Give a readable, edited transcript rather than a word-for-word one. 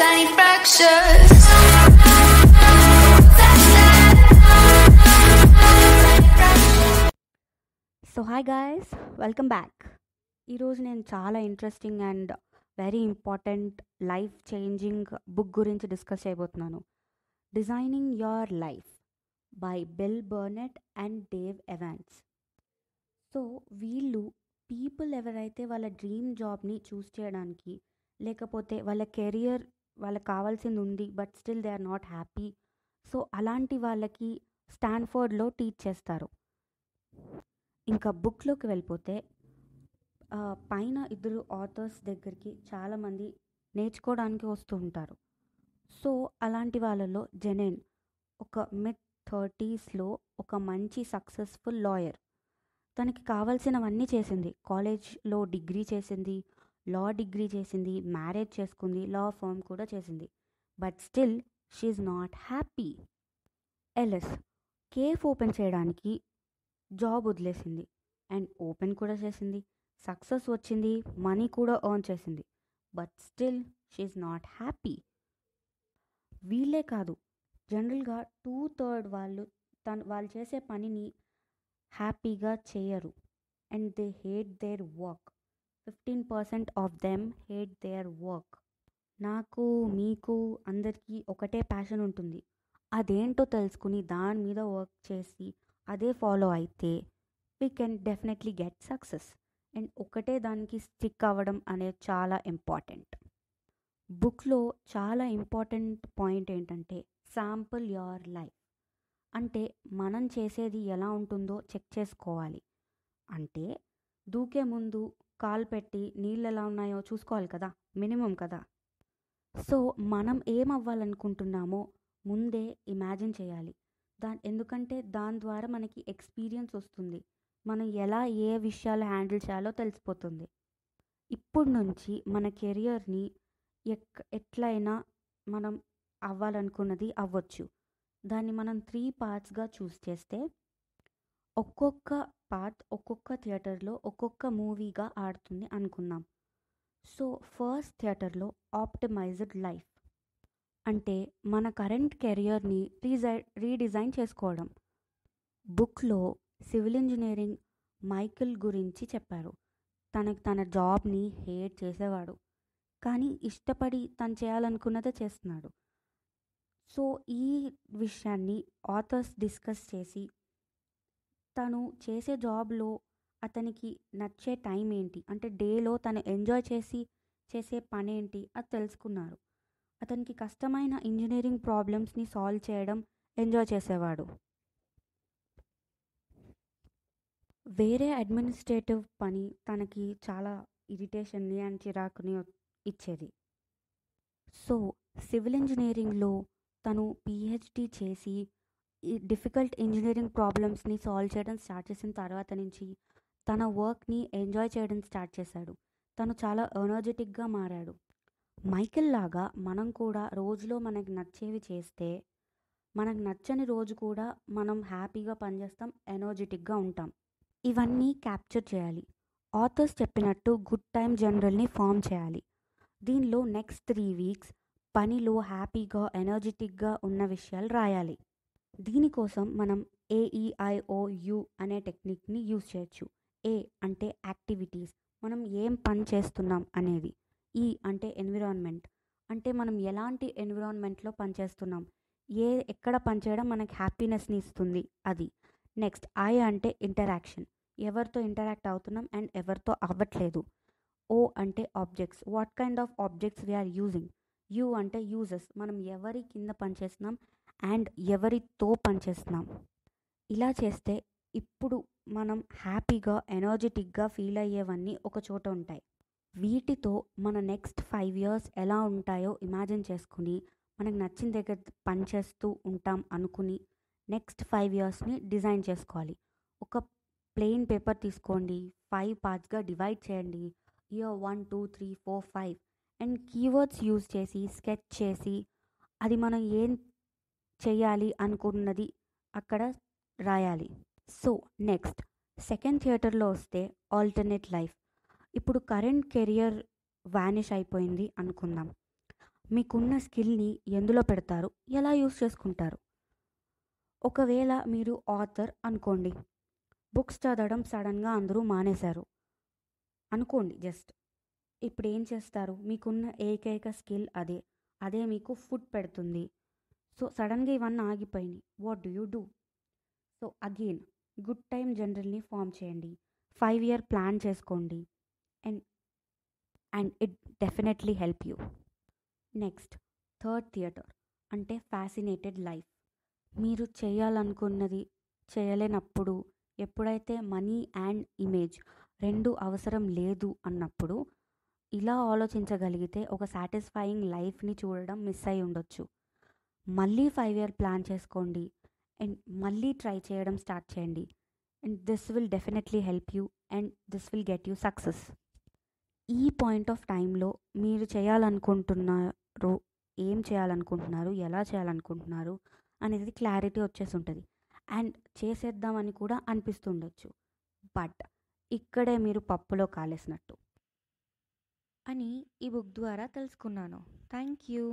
tiny fractures. So hi guys, welcome back. ఈరోజు నేను చాలా interesting and very important life changing book గురించి discuss చేయబోతున్నాను. Designing your life by bill Burnett and Dave Evans. So వీళ్ళు people ఎవరైతే వాళ్ళ dream జాబ్ని చూస్ చేయడానికి, లేకపోతే వాళ్ళ కెరియర్ వాళ్ళకి కావాల్సింది ఉంది but still they are not happy, so అలాంటి వాళ్ళకి స్టాన్ఫోర్డ్లో టీచ్ చేస్తారు. ఇంకా బుక్లోకి వెళ్ళిపోతే పైన ఇద్దరు ఆథర్స్ దగ్గరికి చాలామంది నేర్చుకోవడానికి వస్తూ ఉంటారు. సో అలాంటి వాళ్ళలో జెనెన్ ఒక మిడ్ 30sలో ఒక మంచి సక్సెస్ఫుల్ లాయర్. తనకి కావాల్సినవన్నీ చేసింది. కాలేజ్లో డిగ్రీ చేసింది, లా డిగ్రీ చేసింది, మ్యారేజ్ చేసుకుంది, లా ఫర్మ్ కూడా చేసింది. But still she's not happy. ఎల్ఎస్ కేఫ్ ఓపెన్ చేయడానికి జాబ్ వదిలేసింది అండ్ ఓపెన్ కూడా చేసింది, సక్సెస్ వచ్చింది, మనీ కూడా ఎర్న్ చేసింది. But still she's not happy. వీళ్ళే కాదు, జనరల్గా 2/3 వాళ్ళు చేసే పనిని హ్యాపీగా చేయరు and they hate their work. 15% of them hate their work. నాకు, మీకు, అందరికీ ఒకటే ప్యాషన్ ఉంటుంది. అదేంటో తెలుసుకుని దాని మీద వర్క్ చేసి అదే ఫాలో అయితే we can definitely get success. And ఒకటే దానికి స్టిక్ అవ్వడం అనేది చాలా ఇంపార్టెంట్. బుక్లో చాలా ఇంపార్టెంట్ పాయింట్ ఏంటంటే శాంపుల్ యువర్ లైఫ్. అంటే మనం చేసేది ఎలా ఉంటుందో చెక్ చేసుకోవాలి. అంటే దూకే ముందు కాలు పెట్టి నీళ్ళు ఎలా ఉన్నాయో చూసుకోవాలి కదా, మినిమం కదా. సో మనం ఏం అవ్వాలనుకుంటున్నామో ముందే ఇమాజిన్ చేయాలి. ఎందుకంటే దాని ద్వారా మనకి ఎక్స్పీరియన్స్ వస్తుంది, మనం ఎలా ఏ విషయాలు హ్యాండిల్ చేయాలో తెలిసిపోతుంది. ఇప్పుడు నుంచి మన కెరియర్ని ఎట్లయినా మనం అవ్వాలనుకున్నది అవ్వచ్చు. దాన్ని మనం 3 పార్ట్స్గా చూస్ చేస్తే ఒక్కొక్క పార్ట్ ఒక్కొక్క థియేటర్లో ఒక్కొక్క మూవీగా ఆడుతుంది అనుకుందాం. సో ఫస్ట్ థియేటర్లో ఆప్టిమైజ్డ్ లైఫ్ అంటే మన కరెంట్ కెరియర్ని రీడిజైన్ చేసుకోవడం. బుక్లో సివిల్ ఇంజనీరింగ్ మైకిల్ గురించి చెప్పారు. తన జాబ్ని హేట్ చేసేవాడు, కానీ ఇష్టపడి తను చేయాలనుకున్నదే చేస్తున్నాడు. సో ఈ విషయాన్ని ఆథర్స్ డిస్కస్ చేసి తను చేసే జాబ్లో అతనికి నచ్చే టైం ఏంటి, అంటే డేలో తను ఎంజాయ్ చేసే పని ఏంటి అది తెలుసుకున్నారు. అతనికి కష్టమైన ఇంజనీరింగ్ ప్రాబ్లమ్స్ని సాల్వ్ చేయడం ఎంజాయ్ చేసేవాడు. వేరే అడ్మినిస్ట్రేటివ్ పని తనకి చాలా ఇరిటేషన్ని అండ్ చిరాకుని ఇచ్చేది. సో సివిల్ ఇంజనీరింగ్లో తను పిహెచ్డి చేసి ఈ డిఫికల్ట్ ఇంజనీరింగ్ ప్రాబ్లమ్స్ని సాల్వ్ చేయడం స్టార్ట్ చేసిన తర్వాత నుంచి తన వర్క్ని ఎంజాయ్ చేయడం స్టార్ట్ చేశాడు. తను చాలా ఎనర్జెటిక్గా మారాడు. మైకిల్ లాగా మనం కూడా రోజులో మనకు నచ్చేవి చేస్తే మనకు నచ్చని రోజు కూడా మనం హ్యాపీగా పనిచేస్తాం, ఎనర్జెటిక్గా ఉంటాం. ఇవన్నీ క్యాప్చర్ చేయాలి. ఆథర్స్ చెప్పినట్టు గుడ్ టైమ్ జనరల్ని ఫామ్ చేయాలి. దీనిలో నెక్స్ట్ 3 వీక్స్ పనిలో హ్యాపీగా ఎనర్జెటిక్గా ఉన్న విషయాలు రాయాలి. దీనికోసం మనం AEIOU అనే టెక్నిక్ని యూజ్ చేయొచ్చు. A అంటే యాక్టివిటీస్, మనం ఏం పని చేస్తున్నాం అనేది. E అంటే ఎన్విరాన్మెంట్, అంటే మనం ఎలాంటి ఎన్విరాన్మెంట్లో పనిచేస్తున్నాం, ఎక్కడ పనిచేయడం మనకి హ్యాపీనెస్ని ఇస్తుంది అది. నెక్స్ట్ I అంటే ఇంటరాక్షన్, ఎవరితో ఇంటరాక్ట్ అవుతున్నాం అండ్ ఎవరితో అవ్వట్లేదు. O అంటే objects, what kind of objects we are using. U అంటే యూజెస్, మనం ఎవరి కింద పనిచేస్తున్నాం అండ్ ఎవరితో పనిచేస్తున్నాం. ఇలా చేస్తే ఇప్పుడు మనం హ్యాపీగా ఎనర్జెటిక్గా ఫీల్ అయ్యేవన్నీ ఒక చోట ఉంటాయి. వీటితో మన నెక్స్ట్ 5 years ఎలా ఉంటాయో ఇమాజిన్ చేసుకుని మనకు నచ్చిన దగ్గర పనిచేస్తూ ఉంటాం అనుకుని నెక్స్ట్ 5 yearsని డిజైన్ చేసుకోవాలి. ఒక ప్లెయిన్ పేపర్ తీసుకోండి, 5 పార్ట్స్గా డివైడ్ చేయండి. ఇయర్ 1 2 3 4 5 అండ్ కీవర్డ్స్ యూజ్ చేసి స్కెచ్ చేసి అది మనం ఏం చెయ్యాలి అనుకున్నది అక్కడ రాయాలి. సో నెక్స్ట్ సెకండ్ థియేటర్లో వస్తే ఆల్టర్నేట్ లైఫ్. ఇప్పుడు కరెంట్ కెరియర్ వానిష్ అయిపోయింది అనుకుందాం. మీకున్న స్కిల్ని ఎందులో పెడతారు, ఎలా యూస్ చేసుకుంటారు? ఒకవేళ మీరు ఆథర్ అనుకోండి, బుక్స్ చదవడం సడన్గా అందరూ మానేశారు అనుకోండి. జస్ట్ ఇప్పుడు ఏం చేస్తారు? మీకున్న ఏకైక స్కిల్ అదే, అదే మీకు ఫుడ్ పెడుతుంది. సో సడన్గా ఇవన్నీ ఆగిపోయినాయి, what do you do? So again, good time జనరల్ని ఫామ్ చేయండి, 5 year ప్లాన్ చేసుకోండి, and and it definitely help you. Next, third theater అంటే ఫ్యాసినేటెడ్ లైఫ్. మీరు చేయాలనుకున్నది చేయలేనప్పుడు, ఎప్పుడైతే మనీ అండ్ ఇమేజ్ రెండు అవసరం లేదు అన్నప్పుడు ఇలా ఆలోచించగలిగితే ఒక సాటిస్ఫైయింగ్ లైఫ్ని చూడడం మిస్ అయి ఉండొచ్చు. మళ్ళీ 5 year ప్లాన్ చేసుకోండి అండ్ మళ్ళీ ట్రై చేయడం స్టార్ట్ చేయండి, and this will definitely help you and this will get you success. ఈ పాయింట్ ఆఫ్ టైంలో మీరు చేయాలనుకుంటున్నారు, ఏం చేయాలనుకుంటున్నారు, ఎలా చేయాలనుకుంటున్నారు అనేది క్లారిటీ వచ్చేసి ఉంటుంది, అండ్ చేసేద్దామని కూడా అనిపిస్తుండొచ్చు. బట్ ఇక్కడే మీరు పప్పులో కాలేసినట్టు అని ఈ బుక్ ద్వారా తెలుసుకున్నాను. Thank you.